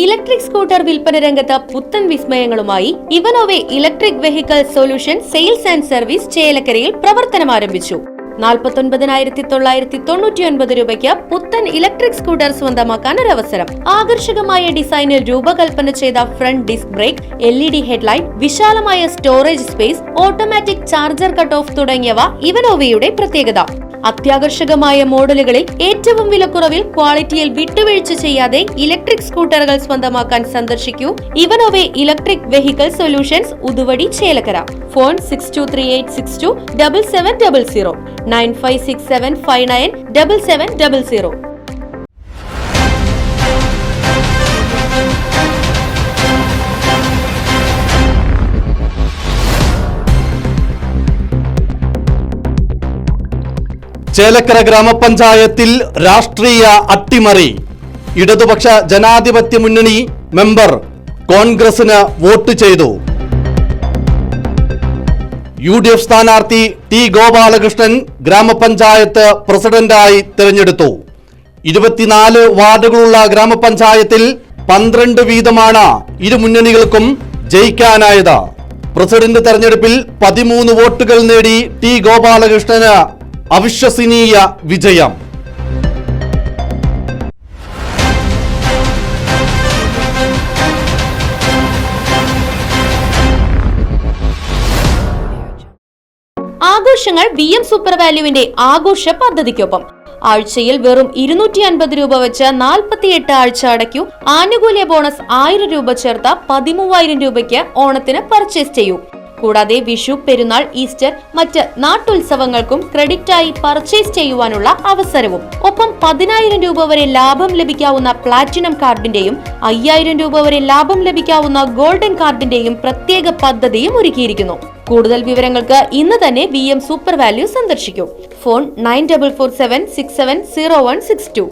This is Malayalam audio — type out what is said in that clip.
ഇലക്ട്രിക് സ്കൂട്ടർ വിൽപ്പന രംഗത്ത് പുത്തൻ വിസ്മയങ്ങളുമായി ഇവനോവെ electric vehicle solution sales and service ചേലക്കരയിൽ പ്രവർത്തനം ആരംഭിച്ചു. 49,999 രൂപയ്ക്ക് പുത്തൻ ഇലക്ട്രിക് സ്കൂട്ടർ സ്വന്തമാക്കാൻ ഒരു അവസരം. ആകർഷകമായ ഡിസൈനിൽ രൂപകൽപ്പന ചെയ്ത front disc brake, LED headlight, വിശാലമായ storage space, automatic charger cut off തുടങ്ങിയവ ഇവനോവയുടെ പ്രത്യേകത. അത്യാകർഷകമായ മോഡലുകളിൽ ഏറ്റവും വിലക്കുറവിൽ ക്വാളിറ്റിയിൽ വിട്ടുവീഴ്ച ചെയ്യാതെ ഇലക്ട്രിക് സ്കൂട്ടറുകൾ സ്വന്തമാക്കാൻ സന്ദർശിക്കൂ ഇവനോവെ electric vehicle solutions, Uduvadi, Chelakkara. Phone 6238627700 9567597700. Chelakkara ഗ്രാമപഞ്ചായത്തിൽ രാഷ്ട്രീയ അട്ടിമറി. ഇടതുപക്ഷ ജനാധിപത്യ മുന്നണി മെമ്പർ കോൺഗ്രസിന് വോട്ട് ചെയ്തു. UDF സ്ഥാനാർത്ഥി ടി ഗോപാലകൃഷ്ണൻ ഗ്രാമപഞ്ചായത്ത് പ്രസിഡന്റായി തിരഞ്ഞെടുത്തു. 24 വാർഡുകളുള്ള ഗ്രാമപഞ്ചായത്തിൽ 12 വീതമാണ് ഇരു മുന്നണികൾക്കും ജയിക്കാനായത്. പ്രസിഡന്റ് തെരഞ്ഞെടുപ്പിൽ 13 വോട്ടുകൾ നേടി ടി ഗോപാലകൃഷ്ണന് അവിശ്വസനീയ വിജയം. ആഘോഷങ്ങൾ VM സൂപ്പർ വാല്യുവിന്റെ ആഘോഷ പദ്ധതിക്കൊപ്പം. ആഴ്ചയിൽ വെറും 250 രൂപ വെച്ച് 48 ആഴ്ച അടയ്ക്കൂ. ആനുകൂല്യ ബോണസ് 1000 രൂപ ചേർത്ത് 13,000 രൂപയ്ക്ക് ഓണത്തിന് പർച്ചേസ് ചെയ്യൂ. കൂടാതെ വിഷു, പെരുന്നാൾ, ഈസ്റ്റർ, മറ്റ് നാട്ടുത്സവങ്ങൾക്കും ക്രെഡിറ്റായി പർച്ചേസ് ചെയ്യുവാനുള്ള അവസരവും. ഒപ്പം 10,000 രൂപ വരെ ലാഭം ലഭിക്കാവുന്ന പ്ലാറ്റിനം കാർഡിന്റെയും 5,000 രൂപ വരെ ലാഭം ലഭിക്കാവുന്ന ഗോൾഡൻ കാർഡിന്റെയും പ്രത്യേക പദ്ധതിയും ഒരുക്കിയിരിക്കുന്നു. കൂടുതൽ വിവരങ്ങൾക്ക് ഇന്ന് തന്നെ VM സൂപ്പർ വാല്യൂ സന്ദർശിക്കൂ. ഫോൺ 9447670162.